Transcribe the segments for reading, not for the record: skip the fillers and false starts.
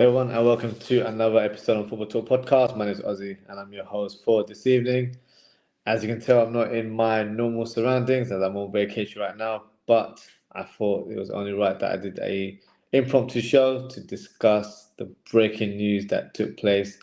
Hey everyone, and welcome to another episode of Football Talk Podcast. My name is Ozzie, and I'm your host for this evening. As you can tell, I'm not in my normal surroundings as I'm on vacation right now, but I thought it was only right that I did a impromptu show to discuss the breaking news that took place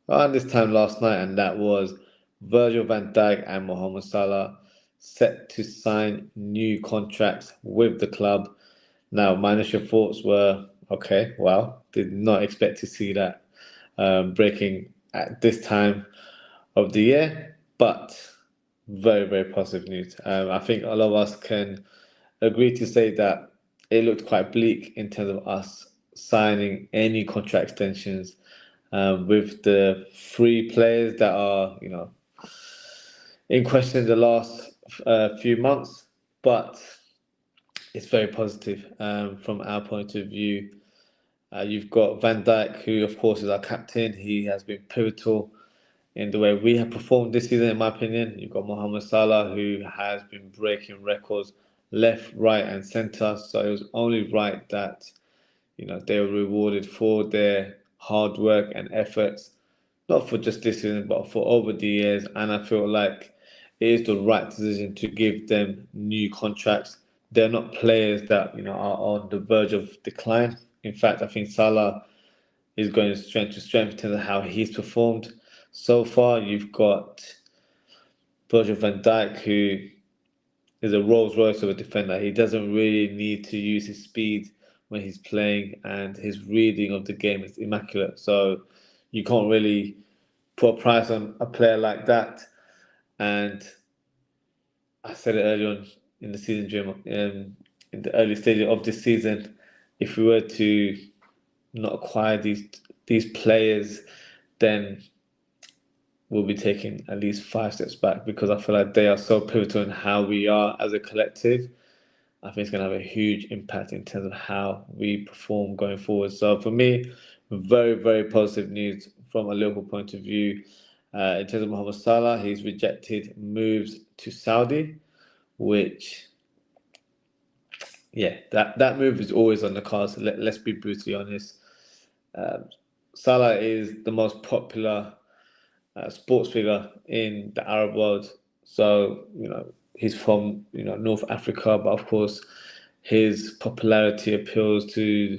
around this time last night, and that was Virgil van Dijk and Mohamed Salah set to sign new contracts with the club. Now, my initial thoughts were, okay, wow, did not expect to see that breaking at this time of the year, but very, very positive news. I think a lot of us can agree to say that it looked quite bleak in terms of us signing any contract extensions with the three players that are, in question the last few months, but it's very positive from our point of view. You've got Van Dijk, who of course is our captain. He has been pivotal in the way we have performed this season, in my opinion. You've got Mohamed Salah, who has been breaking records left, right, and centre. So it was only right that they were rewarded for their hard work and efforts, not for just this season, but for over the years. And I feel like it is the right decision to give them new contracts. They're not players that are on the verge of decline. In fact, I think Salah is going strength to strength in terms of how he's performed so far. You've got Virgil van Dijk, who is a Rolls Royce of a defender. He doesn't really need to use his speed when he's playing, and his reading of the game is immaculate. So you can't really put a price on a player like that. And I said it earlier on in the season, Jim, in the early stages of this season, if we were to not acquire these players, then we'll be taking at least 5 steps back, because I feel like they are so pivotal in how we are as a collective. I think it's going to have a huge impact in terms of how we perform going forward. So for me, very, very positive news from a Liverpool point of view. In terms of Mohamed Salah, he's rejected moves to Saudi, which, yeah, that move is always on the cards. Let's be brutally honest. Salah is the most popular sports figure in the Arab world. So, he's from, North Africa, but of course, his popularity appeals to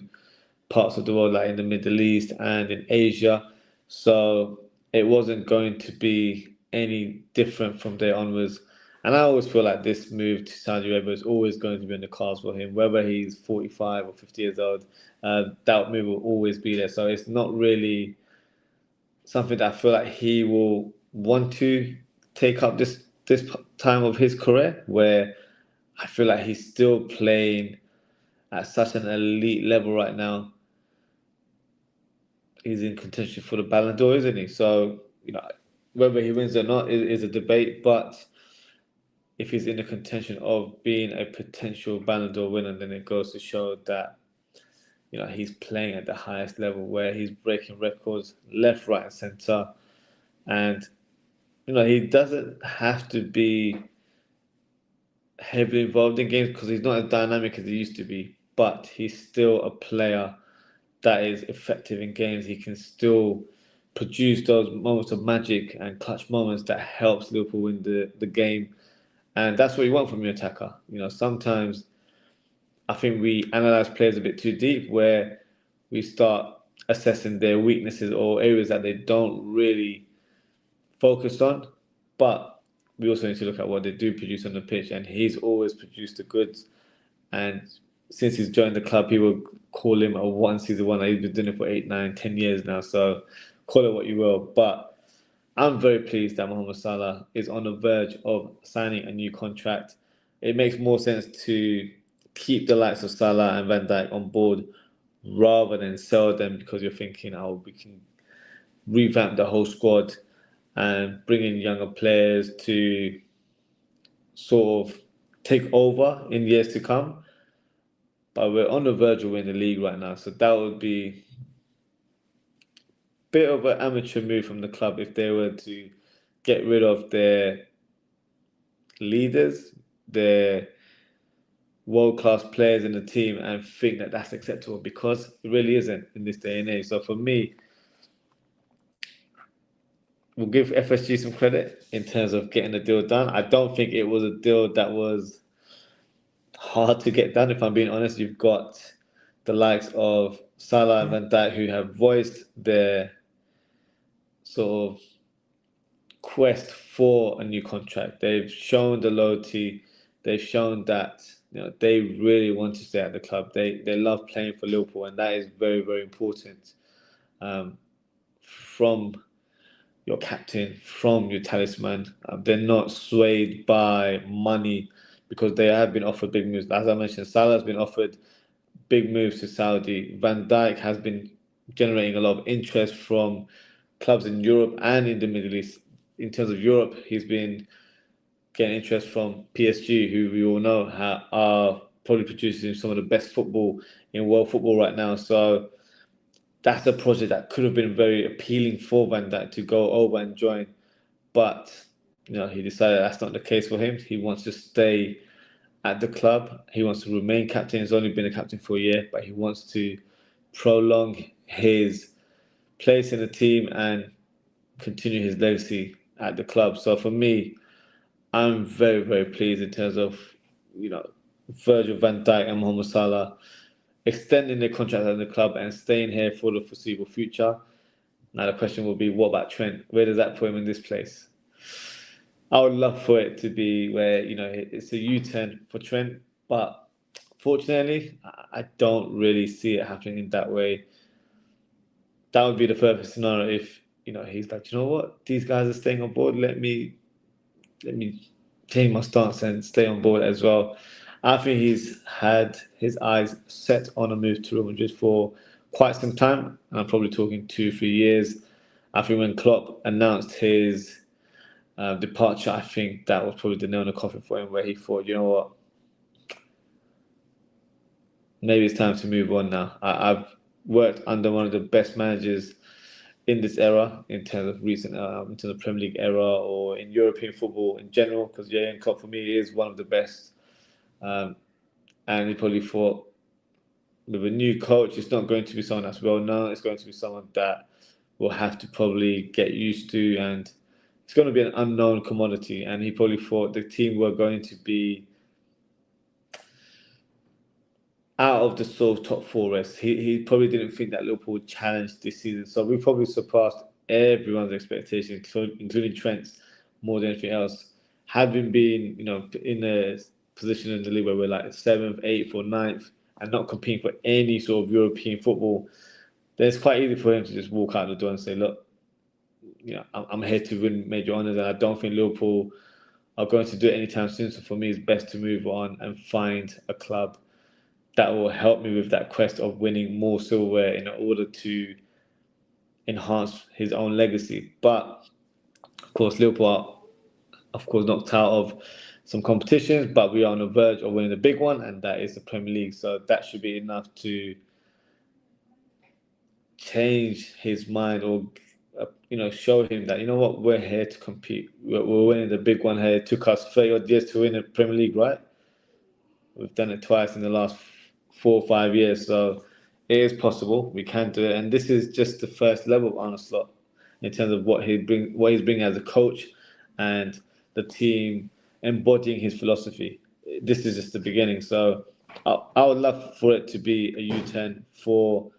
parts of the world like in the Middle East and in Asia. So it wasn't going to be any different from there onwards. And I always feel like this move to Saudi Arabia is always going to be in the cards for him, whether he's 45 or 50 years old. That move will always be there. So it's not really something that I feel like he will want to take up this time of his career, where I feel like he's still playing at such an elite level right now. He's in contention for the Ballon d'Or, isn't he? So, whether he wins or not is a debate. But if he's in the contention of being a potential Ballon d'Or winner, then it goes to show that he's playing at the highest level, where he's breaking records left, right, and centre. And he doesn't have to be heavily involved in games because he's not as dynamic as he used to be. But he's still a player that is effective in games. He can still produce those moments of magic and clutch moments that helps Liverpool win the game. And that's what you want from your attacker. Sometimes I think we analyze players a bit too deep, where we start assessing their weaknesses or areas that they don't really focus on. But we also need to look at what they do produce on the pitch, and he's always produced the goods. And since he's joined the club, people call him a one-season wonder. He's been doing it for 8, 9, 10 years now. So call it what you will. But I'm very pleased that Mohamed Salah is on the verge of signing a new contract. It makes more sense to keep the likes of Salah and Van Dijk on board rather than sell them, because you're thinking, oh, we can revamp the whole squad and bring in younger players to sort of take over in years to come. But we're on the verge of winning the league right now, so that would be a bit of an amateur move from the club if they were to get rid of their leaders, their world-class players in the team and think that that's acceptable, because it really isn't in this day and age. So for me, we'll give FSG some credit in terms of getting the deal done. I don't think it was a deal that was hard to get done, if I'm being honest. You've got the likes of Salah and Van Dijk who have voiced their sort of quest for a new contract. They've shown the loyalty. They've shown that they really want to stay at the club. They love playing for Liverpool, and that is very, very important. From your captain, from your talisman, they're not swayed by money, because they have been offered big moves. As I mentioned, Salah has been offered big moves to Saudi. Van Dijk has been generating a lot of interest from clubs in Europe and in the Middle East. In terms of Europe, he's been getting interest from PSG, who we all know are probably producing some of the best football in world football right now. So that's a project that could have been very appealing for Van Dijk to go over and join. But he decided that's not the case for him. He wants to stay at the club. He wants to remain captain. He's only been a captain for a year, but he wants to prolong his place in the team and continue his legacy at the club. So for me, I'm very, very pleased in terms of, Virgil van Dijk and Mohamed Salah extending their contract at the club and staying here for the foreseeable future. Now the question will be, what about Trent? Where does that put him in this place? I would love for it to be where, it's a U-turn for Trent, but fortunately, I don't really see it happening in that way. That would be the perfect scenario if, he's like, you know what, these guys are staying on board, let me change my stance and stay on board as well. I think he's had his eyes set on a move to Real Madrid for quite some time. I'm probably talking 2-3 years. I think when Klopp announced his departure, I think that was probably the nail in the coffin for him, where he thought, you know what, maybe it's time to move on now. I've worked under one of the best managers in this era, in terms of recent, into the Premier League era or in European football in general, because Jurgen Klopp for me is one of the best. And he probably thought, with a new coach, it's not going to be someone that's well known. It's going to be someone that will have to probably get used to, and it's going to be an unknown commodity. And he probably thought the team were going to be out of the sort of top four race. He probably didn't think that Liverpool would challenge this season. So we probably surpassed everyone's expectations, including Trent's, more than anything else. Having been, in a position in the league where we're like 7th, 8th, or 9th, and not competing for any sort of European football, then it's quite easy for him to just walk out the door and say, look, I'm here to win major honours, and I don't think Liverpool are going to do it anytime soon. So for me, it's best to move on and find a club that will help me with that quest of winning more silverware in order to enhance his own legacy. But of course, Liverpool are, knocked out of some competitions, but we are on the verge of winning the big one, and that is the Premier League. So that should be enough to change his mind, or show him that, we're here to compete. We're winning the big one here. It took us 30 odd years to win the Premier League, right? We've done it twice in the last 4 or 5 years, so it is possible. We can do it, and this is just the first level of Arne Slot in terms of what he's bringing as a coach, and the team embodying his philosophy. This is just the beginning. So I would love for it to be a U-turn for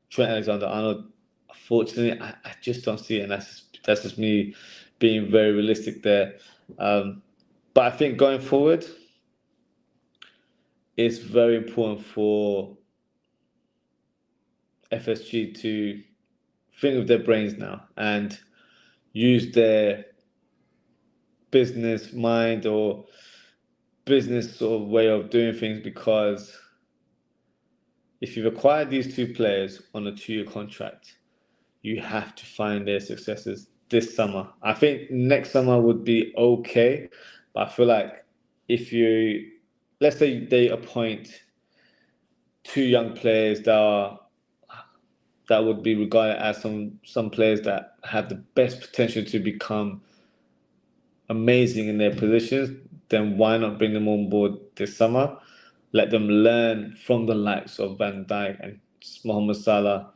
Trent Alexander-Arnold. Unfortunately, I just don't see it, and that's just me being very realistic there. But I think going forward, it's very important for FSG to think with their brains now and use their business mind or business sort of way of doing things, because if you've acquired these two players on a 2-year contract, you have to find their successors this summer. I think next summer would be okay, but I feel like let's say they appoint 2 young players that would be regarded as some players that have the best potential to become amazing in their positions, then why not bring them on board this summer? let them learn from the likes of Van Dijk and Mohamed Salah.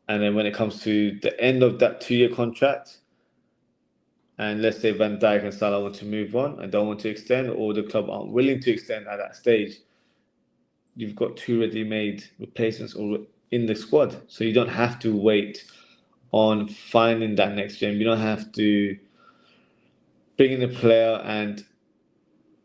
And then when it comes to the end of that 2-year contract, and let's say Van Dijk and Salah want to move on and don't want to extend, or the club aren't willing to extend at that stage, you've got 2 ready-made replacements in the squad. So you don't have to wait on finding that next gem. You don't have to bring in a player, and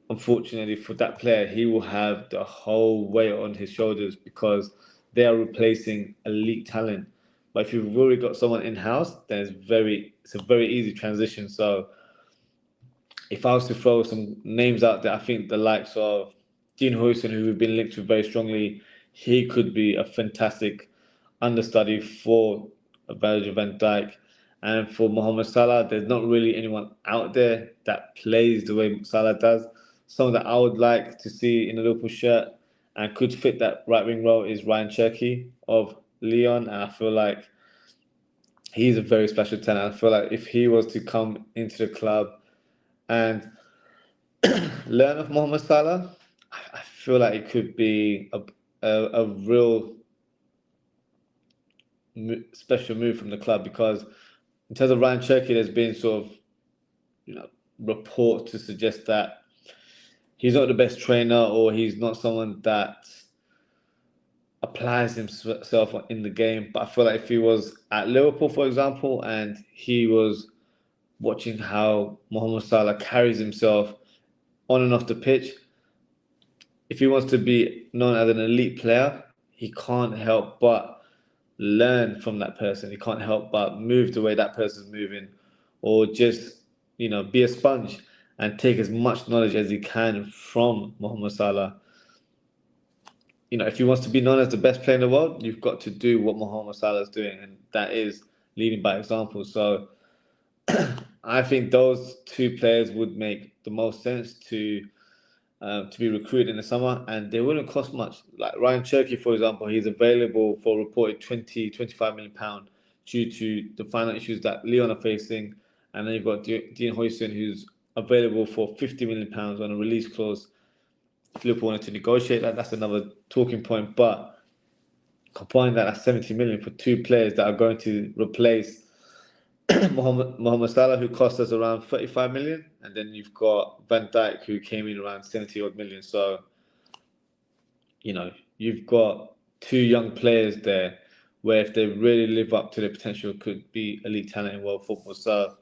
unfortunately for that player, he will have the whole weight on his shoulders because they are replacing elite talent. But if you've already got someone in-house, then it's a very easy transition. So if I was to throw some names out there, I think the likes of Dean Huijsen, who we've been linked with very strongly, he could be a fantastic understudy for Virgil van Dijk. And for Mohamed Salah, there's not really anyone out there that plays the way Salah does. Someone that I would like to see in a Liverpool shirt and could fit that right wing role is Ryan Cherki of Lyon. And I feel like he's a very special talent. I feel like if he was to come into the club and learn of Mohamed Salah, I feel like it could be a real special move from the club, because in terms of Ryan Cherki, there's been sort of reports to suggest that he's not the best trainer, or he's not someone that applies himself in the game. But I feel like if he was at Liverpool, for example, and he was watching how Mohamed Salah carries himself on and off the pitch, if he wants to be known as an elite player, he can't help but learn from that person. He can't help but move the way that person's moving, or just be a sponge and take as much knowledge as he can from Mohamed Salah. If he wants to be known as the best player in the world, you've got to do what Mohamed Salah is doing, and that is leading by example. So I think those 2 players would make the most sense to be recruited in the summer, and they wouldn't cost much. Like Ryan Cherki, for example, he's available for a reported £25 million due to the financial issues that Lyon are facing. And then you've got Dean Huijsen, who's available for £50 million on a release clause. If Liverpool wanted to negotiate that, that's another talking point. But combine that at 70 million for 2 players that are going to replace Mohamed Salah, who cost us around 35 million, and then you've got Van Dijk, who came in around 70 odd million. So, you've got 2 young players there where, if they really live up to their potential, could be elite talent in world football. So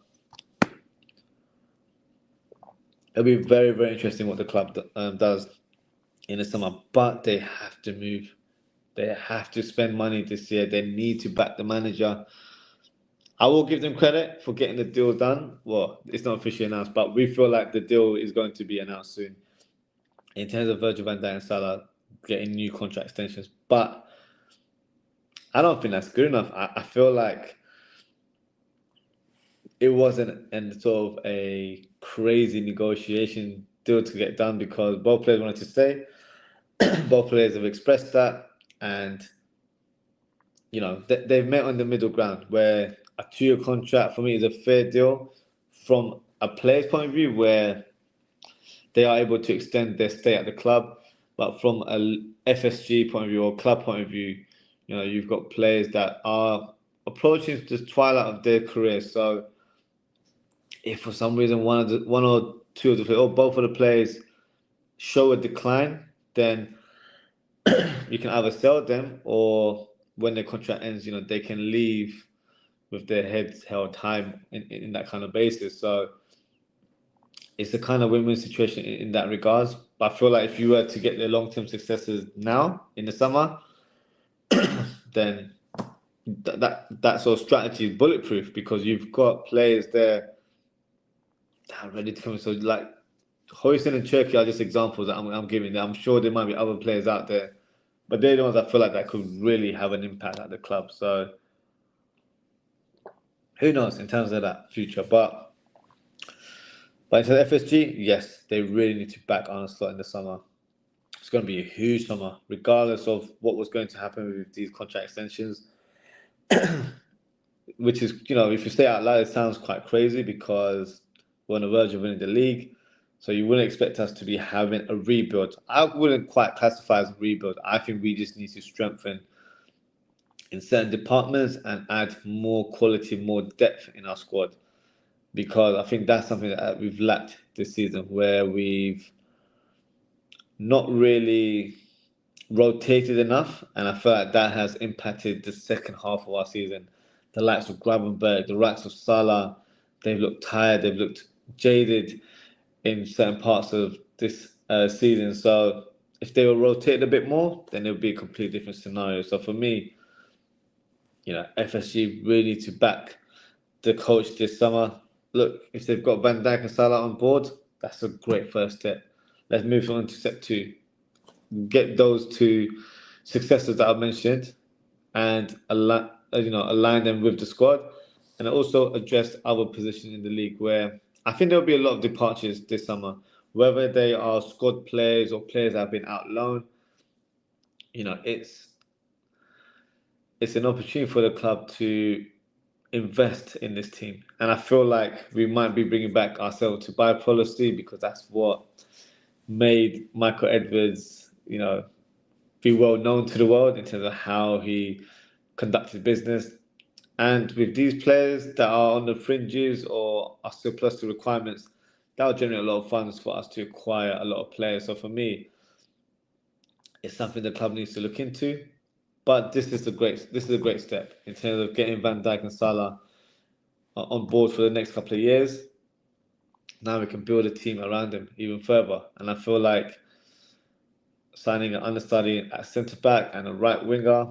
it'll be very, very interesting what the club does in the summer. But they have to move. They have to spend money this year. They need to back the manager. I will give them credit for getting the deal done. Well, it's not officially announced, but we feel like the deal is going to be announced soon. In terms of Virgil van Dijk and Salah getting new contract extensions. But I don't think that's good enough. I feel like it wasn't sort of a crazy negotiation deal to get done, because both players wanted to stay. Both players have expressed that, and they've met on the middle ground, where a 2-year contract for me is a fair deal from a player's point of view, where they are able to extend their stay at the club. But from a FSG point of view or club point of view, you've got players that are approaching the twilight of their career. So if for some reason one or 2 of the players, or both of the players, show a decline, then you can either sell them, or when their contract ends, they can leave with their heads held high in that kind of basis. So it's a kind of win-win situation in that regards. But I feel like if you were to get their long-term successes now in the summer, then that sort of strategy is bulletproof, because you've got players there that are ready to come in. So like Huijsen and Cherki are just examples that I'm giving. I'm sure there might be other players out there, but they're the ones I feel like that could really have an impact at the club. So who knows in terms of that future. But into the FSG, yes, they really need to back Arne Slot in the summer. It's going to be a huge summer, regardless of what was going to happen with these contract extensions. Which is, if you say it out loud, it sounds quite crazy, because we're on the verge of winning the league. So you wouldn't expect us to be having a rebuild. I wouldn't quite classify as a rebuild. I think we just need to strengthen in certain departments and add more quality, more depth in our squad. Because I think that's something that we've lacked this season, where we've not really rotated enough, and I feel like that has impacted the second half of our season. The likes of Gravenberg, the likes of Salah, they've looked tired, they've looked jaded in certain parts of this season. So if they were rotated a bit more, then it would be a completely different scenario. So for me, FSG really need to back the coach this summer. Look, if they've got Van Dijk and Salah on board, that's a great first step. Let's move on to step two. Get those two successors that I mentioned and align them with the squad, and also address other positions in the league where I think there'll be a lot of departures this summer, whether they are squad players or players that have been out loan. It's an opportunity for the club to invest in this team, and I feel like we might be bringing back our sell to buy policy, because that's what made Michael Edwards, be well known to the world in terms of how he conducted business. And with these players that are on the fringes or are still plus the requirements, that will generate a lot of funds for us to acquire a lot of players. So for me, it's something the club needs to look into. But this is a great step in terms of getting Van Dijk and Salah on board for the next couple of years. Now we can build a team around them even further. And I feel like signing an understudy at centre back and a right winger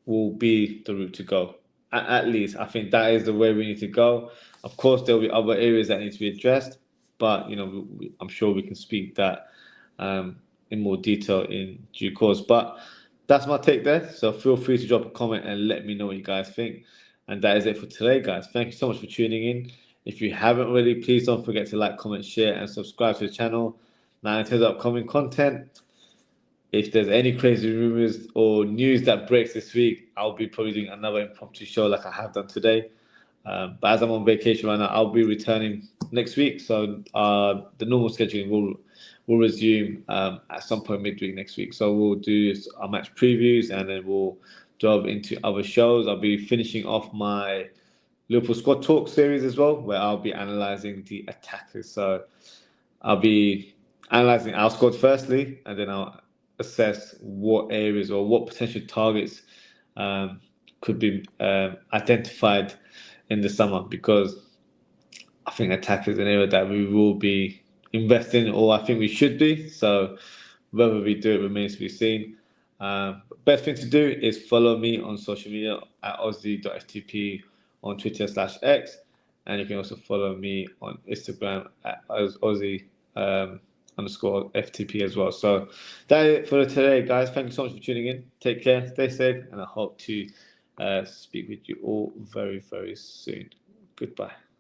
will be the route to go. At least, I think that is the way we need to go. Of course, there will be other areas that need to be addressed, but I'm sure we can speak that in more detail in due course. But that's my take there. So feel free to drop a comment and let me know what you guys think. And that is it for today, guys. Thank you so much for tuning in. If you haven't already, please don't forget to like, comment, share, and subscribe to the channel. Now, in terms of upcoming content, if there's any crazy rumors or news that breaks this week, I'll be probably doing another impromptu show like I have done today. But as I'm on vacation right now, I'll be returning next week. So the normal scheduling will resume at some point midweek next week. So we'll do our match previews, and then we'll delve into other shows. I'll be finishing off my Liverpool squad talk series as well, where I'll be analysing the attackers. So I'll be analysing our squad firstly, and then I'll assess what areas or what potential targets could be identified in the summer, because I think attack is an area that we will be investing, or I think we should be. So whether we do it remains to be seen. Best thing to do is follow me on social media at ozzie.ftp on Twitter/X, and you can also follow me on Instagram at Ozzie underscore FTP as well. So that is it for today, guys. Thank you so much for tuning in. Take care, stay safe, and I hope to speak with you all very, very soon. Goodbye.